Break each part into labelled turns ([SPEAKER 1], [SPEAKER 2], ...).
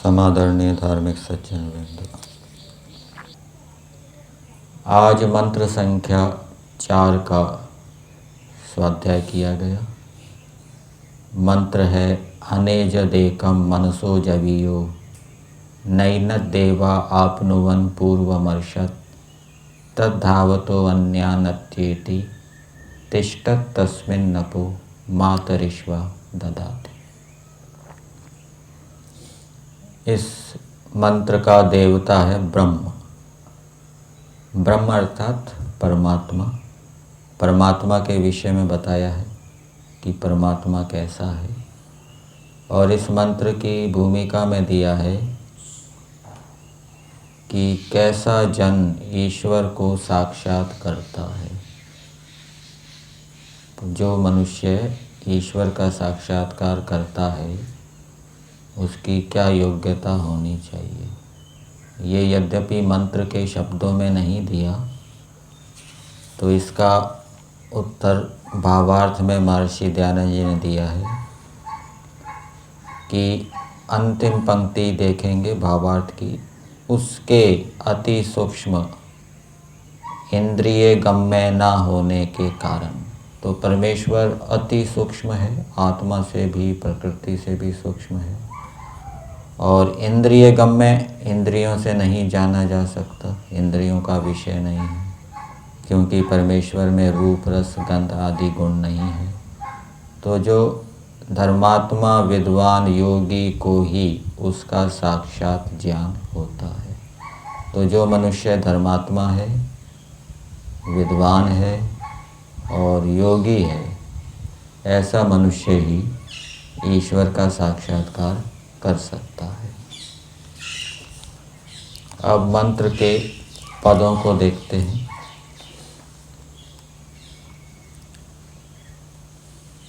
[SPEAKER 1] समादरणीय धार्मिक सज्जन वृंद, आज मंत्र संख्या 4 का स्वाध्याय किया गया। मंत्र है अनेजदेकं मनसो जवीयो नैनद्देवा आपनुवन् पूर्वमर्षत् तद्धावतो अन्यानत्येति तिष्ठत् तस्मिन्नपो मातरिश्वा ददाति। इस मंत्र का देवता है ब्रह्म। ब्रह्म अर्थात परमात्मा। परमात्मा के विषय में बताया है कि परमात्मा कैसा है, और इस मंत्र की भूमिका में दिया है कि कैसा जन ईश्वर को साक्षात करता है। जो मनुष्य ईश्वर का साक्षात्कार करता है उसकी क्या योग्यता होनी चाहिए। ये यद्यपि मंत्र के शब्दों में नहीं दिया, तो इसका उत्तर भावार्थ में महर्षि दयानंद जी ने दिया है कि अंतिम पंक्ति देखेंगे भावार्थ की, उसके अति सूक्ष्म इंद्रिय गम्य ना होने के कारण। तो परमेश्वर अति सूक्ष्म है, आत्मा से भी प्रकृति से भी सूक्ष्म है, और इंद्रिय गम्य, इंद्रियों से नहीं जाना जा सकता, इंद्रियों का विषय नहीं है, क्योंकि परमेश्वर में रूप रस गंध आदि गुण नहीं है। तो जो धर्मात्मा विद्वान योगी को ही उसका साक्षात ज्ञान होता है। तो जो मनुष्य धर्मात्मा है, विद्वान है और योगी है, ऐसा मनुष्य ही ईश्वर का साक्षात्कार कर सकता है। अब मंत्र के पदों को देखते हैं।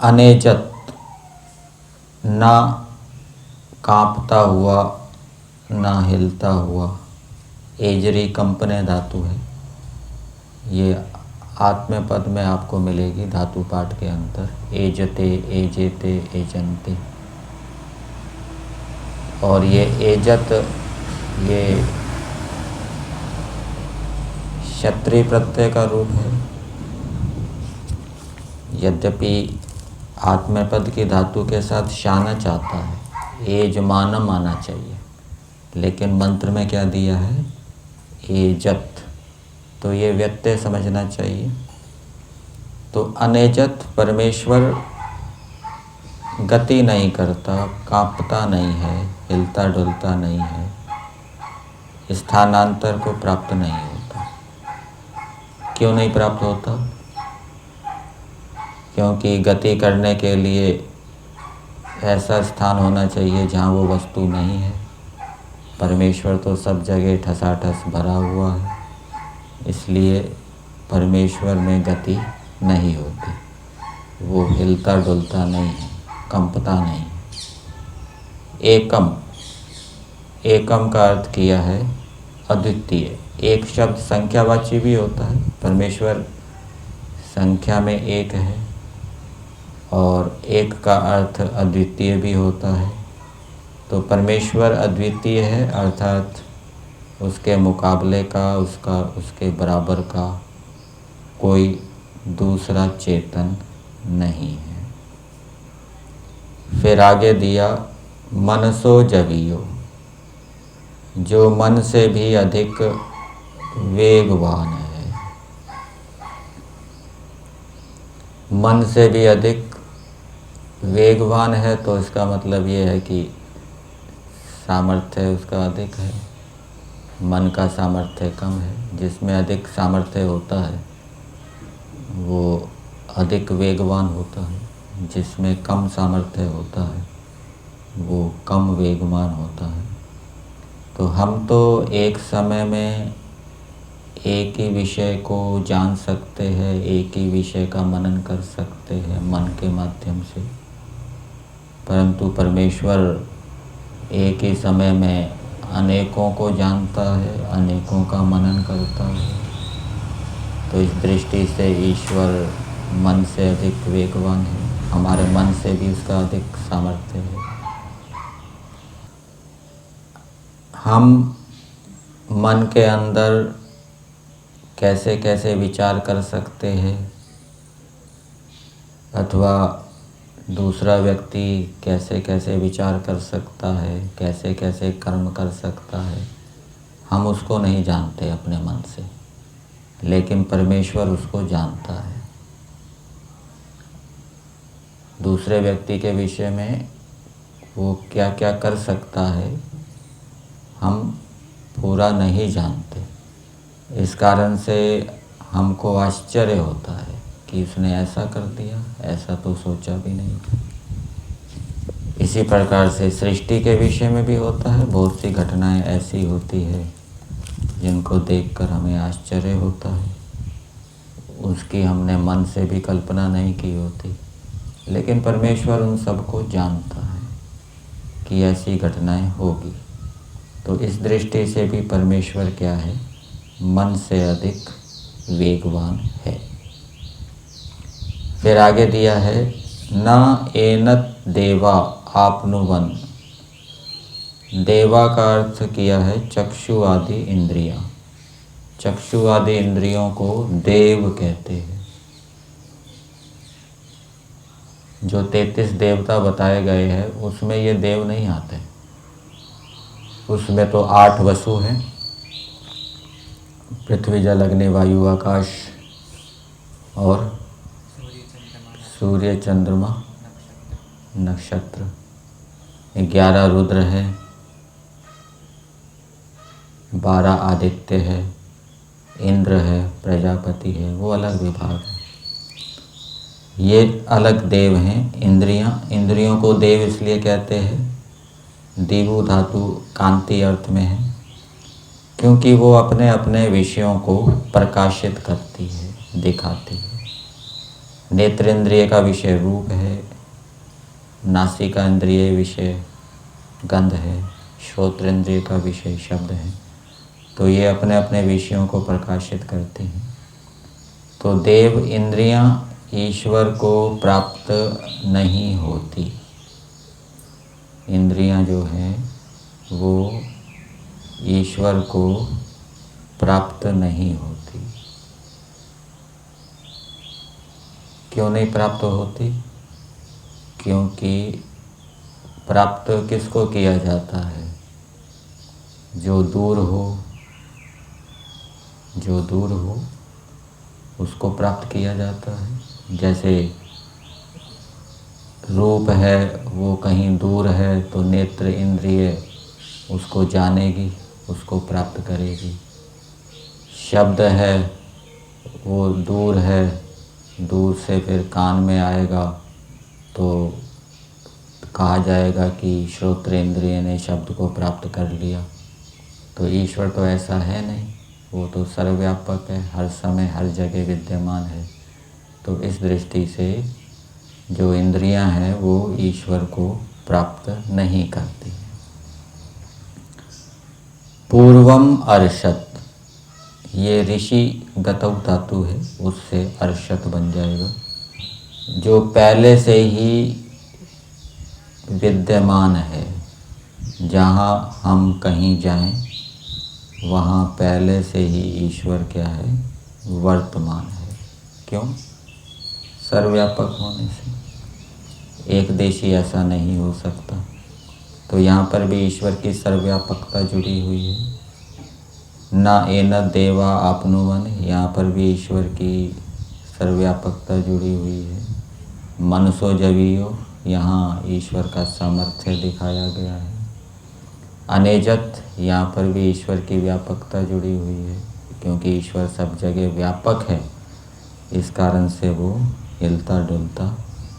[SPEAKER 1] अनेजत, ना कांपता हुआ, ना हिलता हुआ, एजरी कंपने धातु है। ये आत्म पद में आपको मिलेगी धातु पाठ के अंतर, एजते, एजेते, एजंते। और ये एजत, ये क्षत्रिय प्रत्यय का रूप है। यद्यपि आत्मपद की धातु के साथ शानच आता है, एजमानम आना चाहिए, लेकिन मंत्र में क्या दिया है, एजत। तो ये व्यत्यय समझना चाहिए। तो अनेजत, परमेश्वर गति नहीं करता, कांपता नहीं है, हिलता डुलता नहीं है, स्थानांतर को प्राप्त नहीं होता। क्यों नहीं प्राप्त होता? क्योंकि गति करने के लिए ऐसा स्थान होना चाहिए जहाँ वो वस्तु नहीं है। परमेश्वर तो सब जगह ठसाठस भरा हुआ है, इसलिए परमेश्वर में गति नहीं होती, वो हिलता डुलता नहीं है, कंपता नहीं। एकम, एकम का अर्थ किया है अद्वितीय। एक शब्द संख्यावाची भी होता है, परमेश्वर संख्या में एक है, और एक का अर्थ अद्वितीय भी होता है। तो परमेश्वर अद्वितीय है, अर्थात उसके मुकाबले का, उसके बराबर का कोई दूसरा चेतन नहीं है। फिर आगे दिया मनसो जवीयो, जो मन से भी अधिक वेगवान है। मन से भी अधिक वेगवान है तो इसका मतलब ये है कि सामर्थ्य उसका अधिक है। मन का सामर्थ्य कम है। जिसमें अधिक सामर्थ्य होता है वो अधिक वेगवान होता है, जिसमें कम सामर्थ्य होता है वो कम वेगवान होता है। तो हम तो एक समय में एक ही विषय को जान सकते हैं, एक ही विषय का मनन कर सकते हैं मन के माध्यम से, परंतु परमेश्वर एक ही समय में अनेकों को जानता है, अनेकों का मनन करता है। तो इस दृष्टि से ईश्वर मन से अधिक वेगवान है, हमारे मन से भी उसका अधिक सामर्थ्य है। हम मन के अंदर कैसे कैसे विचार कर सकते हैं, अथवा दूसरा व्यक्ति कैसे कैसे विचार कर सकता है, कैसे कैसे कर्म कर सकता है, हम उसको नहीं जानते अपने मन से, लेकिन परमेश्वर उसको जानता है। दूसरे व्यक्ति के विषय में वो क्या क्या कर सकता है हम पूरा नहीं जानते। इस कारण से हमको आश्चर्य होता है कि उसने ऐसा कर दिया, ऐसा तो सोचा भी नहीं था। इसी प्रकार से सृष्टि के विषय में भी होता है। बहुत सी घटनाएं ऐसी होती है जिनको देखकर हमें आश्चर्य होता है, उसकी हमने मन से भी कल्पना नहीं की होती, लेकिन परमेश्वर उन सबको जानता है कि ऐसी घटनाएं होगी। तो इस दृष्टि से भी परमेश्वर क्या है, मन से अधिक वेगवान है। फिर आगे दिया है, न एनत देवा आपनुवन। देवा का अर्थ किया है चक्षु आदि इंद्रियां। चक्षु आदि इंद्रियों को देव कहते हैं। जो 33 देवता बताए गए हैं उसमें ये देव नहीं आते। उसमें तो 8 वसु हैं, पृथ्वी जल अग्नि वायु आकाश और सूर्य चंद्रमा नक्षत्र, 11 रुद्र है, 12 आदित्य है, इंद्र है, प्रजापति है, वो अलग विभाग है। ये अलग देव हैं। इंद्रियों को देव इसलिए कहते हैं, दिवु धातु कांति अर्थ में है, क्योंकि वो अपने अपने विषयों को प्रकाशित करती है, दिखाती है। नेत्रेंद्रिय का विषय रूप है, नासिका इंद्रिय विषय गंध है, श्रोत्रेंद्रिय का विषय शब्द है। तो ये अपने अपने विषयों को प्रकाशित करती हैं। तो देव इंद्रियां ईश्वर को प्राप्त नहीं होती। इंद्रियां जो हैं वो ईश्वर को प्राप्त नहीं होती। क्यों नहीं प्राप्त होती? क्योंकि प्राप्त किसको किया जाता है? जो दूर हो उसको प्राप्त किया जाता है। जैसे रूप है वो कहीं दूर है तो नेत्र इंद्रिय उसको जानेगी, उसको प्राप्त करेगी। शब्द है वो दूर है, दूर से फिर कान में आएगा तो कहा जाएगा कि श्रोत्रेंद्रिय ने शब्द को प्राप्त कर लिया। तो ईश्वर तो ऐसा है नहीं, वो तो सर्वव्यापक है, हर समय हर जगह विद्यमान है। तो इस दृष्टि से जो इंद्रियां हैं वो ईश्वर को प्राप्त नहीं करती। पूर्वम अर्षत, ये ऋषि गतौ धातु है, उससे अर्षत बन जाएगा। जो पहले से ही विद्यमान है, जहाँ हम कहीं जाएं वहाँ पहले से ही ईश्वर क्या है, वर्तमान है। क्यों? सर्वव्यापक होने से। एक देशी ऐसा नहीं हो सकता। तो यहाँ पर भी ईश्वर की सर्वव्यापकता जुड़ी हुई है। ना एन देवा आपनुवन, यहाँ पर भी ईश्वर की सर्वव्यापकता जुड़ी हुई है। मनसो जवीयो, यहाँ ईश्वर का सामर्थ्य दिखाया गया है। अनेजत, यहाँ पर भी ईश्वर की व्यापकता जुड़ी हुई है, क्योंकि ईश्वर सब जगह व्यापक है, इस कारण से वो हिलता डुलता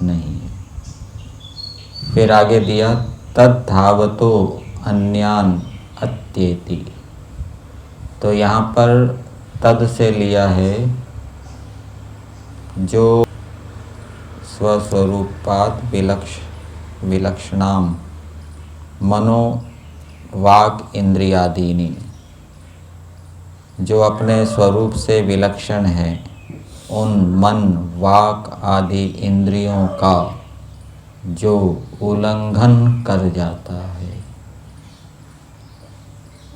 [SPEAKER 1] नहीं है। फिर आगे दिया, तद धावतो अन्यान अत्येति। तो यहाँ पर तद से लिया है जो स्वस्वरूपात् विलक्षणाम मनो वाक इंद्रियादीनि, जो अपने स्वरूप से विलक्षण है उन मन वाक आदि इंद्रियों का जो उल्लंघन कर जाता है।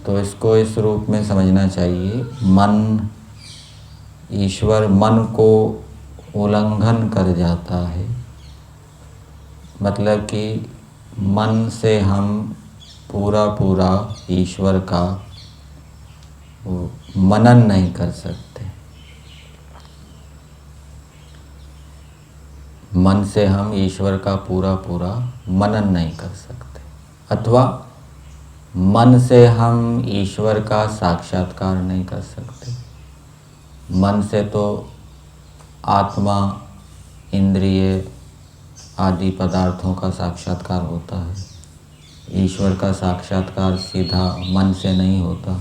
[SPEAKER 1] तो इसको इस रूप में समझना चाहिए, मन, ईश्वर मन को उल्लंघन कर जाता है, मतलब कि मन से हम पूरा पूरा ईश्वर का मनन नहीं कर सकते। मन से हम ईश्वर का पूरा पूरा मनन नहीं कर सकते, अथवा मन से हम ईश्वर का साक्षात्कार नहीं कर सकते। मन से तो आत्मा, इंद्रिय आदि पदार्थों का साक्षात्कार होता है। ईश्वर का साक्षात्कार सीधा मन से नहीं होता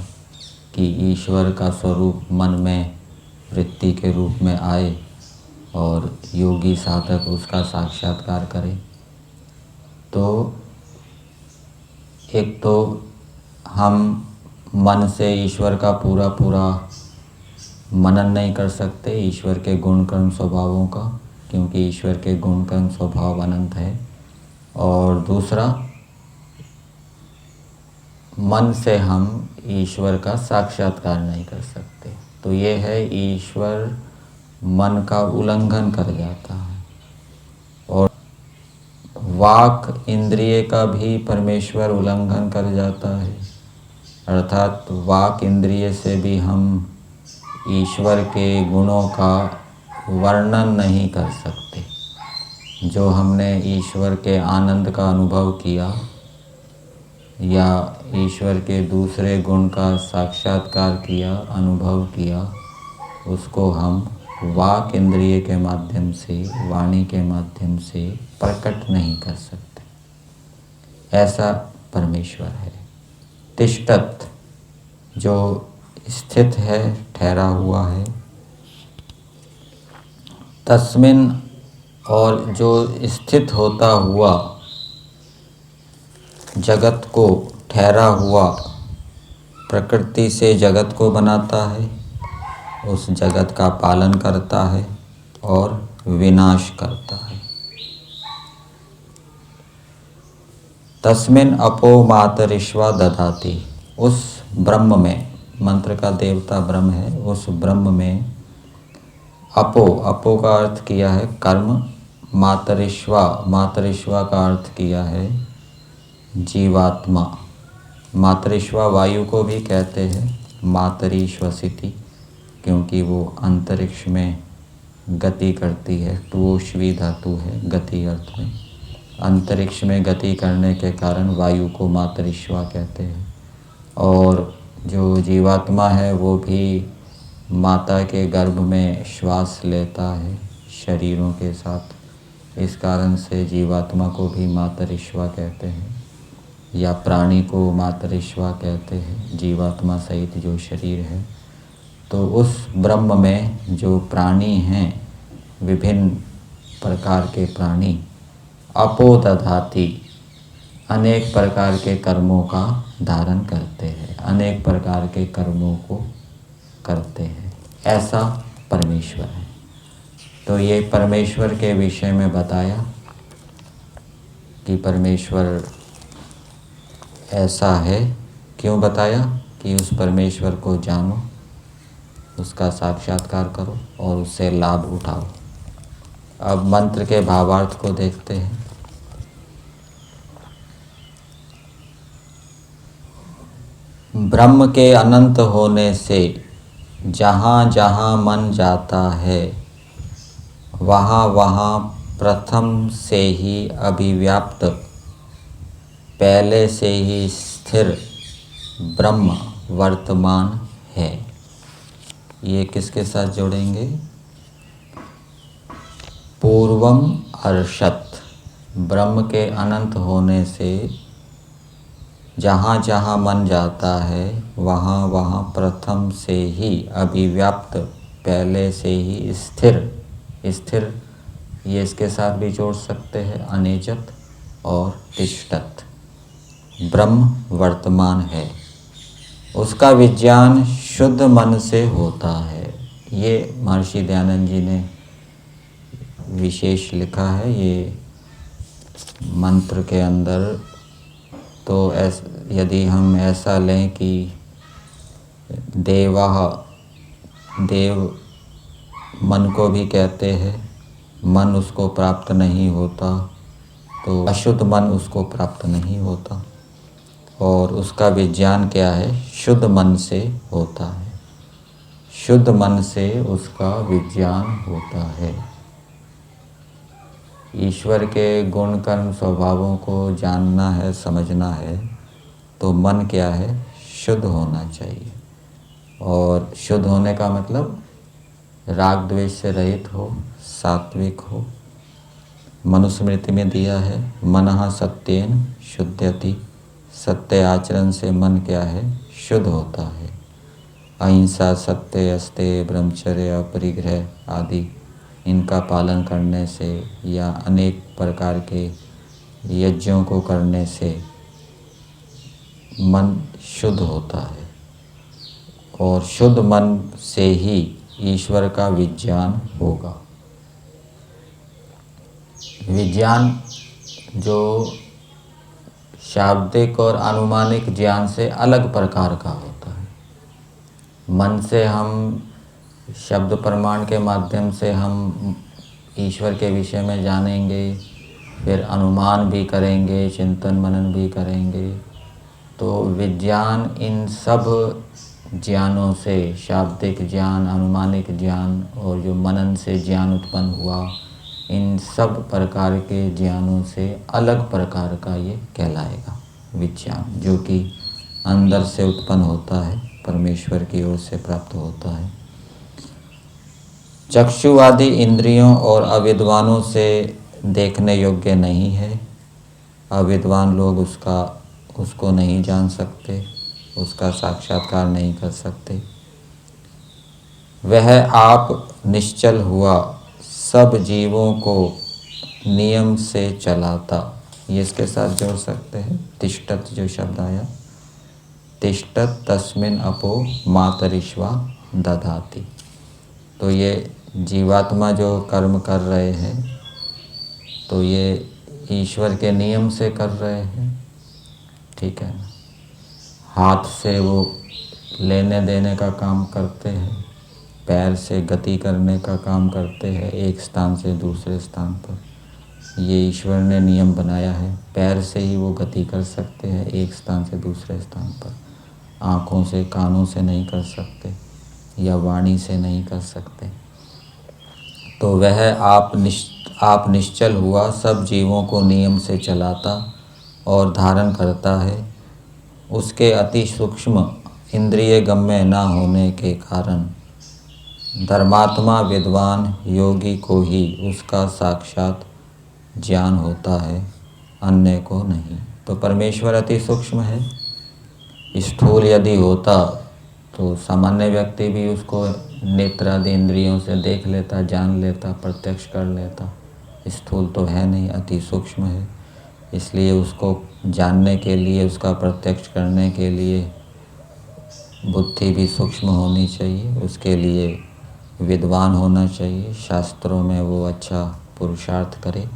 [SPEAKER 1] कि ईश्वर का स्वरूप मन में वृत्ति के रूप में आए और योगी साधक उसका साक्षात्कार करे। तो एक तो हम मन से ईश्वर का पूरा पूरा मनन नहीं कर सकते, ईश्वर के गुण कर्म स्वभावों का, क्योंकि ईश्वर के गुण कर्म स्वभाव अनंत है। और दूसरा, मन से हम ईश्वर का साक्षात्कार नहीं कर सकते। तो ये है, ईश्वर मन का उल्लंघन कर जाता है। और वाक इंद्रिय का भी परमेश्वर उल्लंघन कर जाता है, अर्थात वाक इंद्रिय से भी हम ईश्वर के गुणों का वर्णन नहीं कर सकते। जो हमने ईश्वर के आनंद का अनुभव किया या ईश्वर के दूसरे गुण का साक्षात्कार किया, अनुभव किया, उसको हम वाक इंद्रिय के माध्यम से, वाणी के माध्यम से प्रकट नहीं कर सकते। ऐसा परमेश्वर है। तिष्ठत, जो स्थित है, ठहरा हुआ है। तस्मिन, और जो स्थित होता हुआ जगत को, ठहरा हुआ प्रकृति से जगत को बनाता है, उस जगत का पालन करता है और विनाश करता है। तस्मिन अपो मातरिश्वा दधाति, उस ब्रह्म में, मंत्र का देवता ब्रह्म है, उस ब्रह्म में अपो, अपो का अर्थ किया है कर्म, मातरिश्वा, मातरिश्वा का अर्थ किया है जीवात्मा। मातरिश्वा वायु को भी कहते हैं मातरी श्वसिति, क्योंकि वो अंतरिक्ष में गति करती है। टुओश्वी धातु है गति अर्थ में। अंतरिक्ष में गति करने के कारण वायु को मातरिश्वा कहते हैं। और जो जीवात्मा है वो भी माता के गर्भ में श्वास लेता है शरीरों के साथ। इस कारण से जीवात्मा को भी मातरिश्वा कहते हैं, या प्राणी को मातरिश्वा कहते हैं, जीवात्मा सहित जो शरीर है। तो उस ब्रह्म में जो प्राणी हैं, विभिन्न प्रकार के प्राणी, अपो दधाति, अनेक प्रकार के कर्मों का धारण करते हैं, अनेक प्रकार के कर्मों को करते हैं। ऐसा परमेश्वर है। तो ये परमेश्वर के विषय में बताया कि परमेश्वर ऐसा है। क्यों बताया? कि उस परमेश्वर को जानो, उसका साक्षात्कार करो और उससे लाभ उठाओ। अब मंत्र के भावार्थ को देखते हैं। ब्रह्म के अनंत होने से जहाँ जहाँ मन जाता है वहाँ वहाँ प्रथम से ही अभिव्याप्त, पहले से ही स्थिर ब्रह्म वर्तमान है। ये किसके साथ जोड़ेंगे? पूर्वम अर्षत, ब्रह्म के अनंत होने से जहाँ जहाँ मन जाता है वहाँ वहाँ प्रथम से ही अभिव्याप्त, पहले से ही स्थिर, स्थिर ये इसके साथ भी जोड़ सकते हैं, अनेजत और तिष्ठत ब्रह्म वर्तमान है। उसका विज्ञान शुद्ध मन से होता है। ये महर्षि दयानंद जी ने विशेष लिखा है ये मंत्र के अंदर। तो यदि हम ऐसा लें कि देव मन को भी कहते हैं, मन उसको प्राप्त नहीं होता, तो अशुद्ध मन उसको प्राप्त नहीं होता। और उसका विज्ञान क्या है? शुद्ध मन से होता है। शुद्ध मन से उसका विज्ञान होता है। ईश्वर के गुण कर्म स्वभावों को जानना है, समझना है, तो मन क्या है? शुद्ध होना चाहिए। और शुद्ध होने का मतलब राग द्वेष से रहित हो, सात्विक हो। मनुस्मृति में दिया है मनः सत्येन शुद्ध्यति, सत्य आचरण से मन क्या है? शुद्ध होता है। अहिंसा, सत्य, अस्तेय, ब्रह्मचर्य, अपरिग्रह आदि इनका पालन करने से या अनेक प्रकार के यज्ञों को करने से मन शुद्ध होता है। और शुद्ध मन से ही ईश्वर का विज्ञान होगा। विज्ञान जो शाब्दिक और अनुमानिक ज्ञान से अलग प्रकार का होता है। मन से हम शब्द प्रमाण के माध्यम से हम ईश्वर के विषय में जानेंगे, फिर अनुमान भी करेंगे, चिंतन मनन भी करेंगे। तो विज्ञान इन सब ज्ञानों से, शाब्दिक ज्ञान, अनुमानिक ज्ञान और जो मनन से ज्ञान उत्पन्न हुआ, इन सब प्रकार के ज्ञानों से अलग प्रकार का ये कहलाएगा विज्ञान, जो कि अंदर से उत्पन्न होता है, परमेश्वर की ओर से प्राप्त होता है। चक्षु आदि इंद्रियों और अविद्वानों से देखने योग्य नहीं है। अविद्वान लोग उसको नहीं जान सकते, उसका साक्षात्कार नहीं कर सकते। वह आप निश्चल हुआ सब जीवों को नियम से चलाता, ये इसके साथ जोड़ सकते हैं। तिष्ठत जो शब्द आया, तिष्ठत तस्मिन् अपो मातरिश्वा दधाति। तो ये जीवात्मा जो कर्म कर रहे हैं, तो ये ईश्वर के नियम से कर रहे हैं, ठीक है। हाथ से वो लेने देने का काम करते हैं, पैर से गति करने का काम करते हैं एक स्थान से दूसरे स्थान पर। ये ईश्वर ने नियम बनाया है। पैर से ही वो गति कर सकते हैं एक स्थान से दूसरे स्थान पर। आँखों से, कानों से नहीं कर सकते, या वाणी से नहीं कर सकते। तो वह आप निश्चल हुआ सब जीवों को नियम से चलाता और धारण करता है। उसके अति सूक्ष्म इंद्रिय गम्य न होने के कारण धर्मात्मा विद्वान योगी को ही उसका साक्षात ज्ञान होता है, अन्य को नहीं। तो परमेश्वर अति सूक्ष्म है। स्थूल यदि होता तो सामान्य व्यक्ति भी उसको नेत्र आदि इंद्रियों से देख लेता, जान लेता, प्रत्यक्ष कर लेता। स्थूल तो है नहीं, अति सूक्ष्म है। इसलिए उसको जानने के लिए, उसका प्रत्यक्ष करने के लिए बुद्धि भी सूक्ष्म होनी चाहिए, उसके लिए विद्वान होना चाहिए, शास्त्रों में वो अच्छा पुरुषार्थ करे,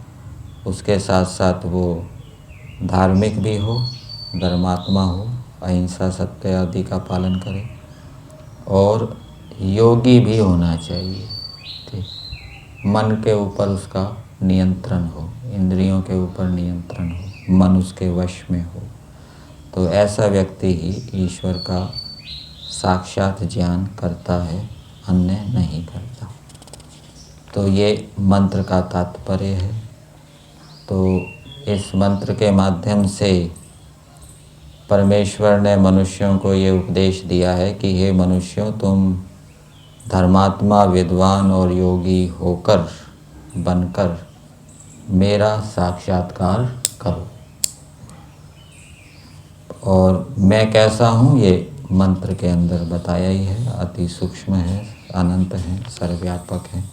[SPEAKER 1] उसके साथ साथ वो धार्मिक भी हो, धर्मात्मा हो, अहिंसा, सत्य आदि का पालन करे, और योगी भी होना चाहिए। ठीक, मन के ऊपर उसका नियंत्रण हो, इंद्रियों के ऊपर नियंत्रण हो, मन उसके वश में हो। तो ऐसा व्यक्ति ही ईश्वर का साक्षात ज्ञान करता है, अन्य नहीं करता। तो ये मंत्र का तात्पर्य है। तो इस मंत्र के माध्यम से परमेश्वर ने मनुष्यों को ये उपदेश दिया है कि हे मनुष्यों, तुम धर्मात्मा, विद्वान और योगी होकर, बनकर मेरा साक्षात्कार करो। और मैं कैसा हूँ ये मंत्र के अंदर बताया ही है, अति सूक्ष्म है, अनंत है, सर्वव्यापक है।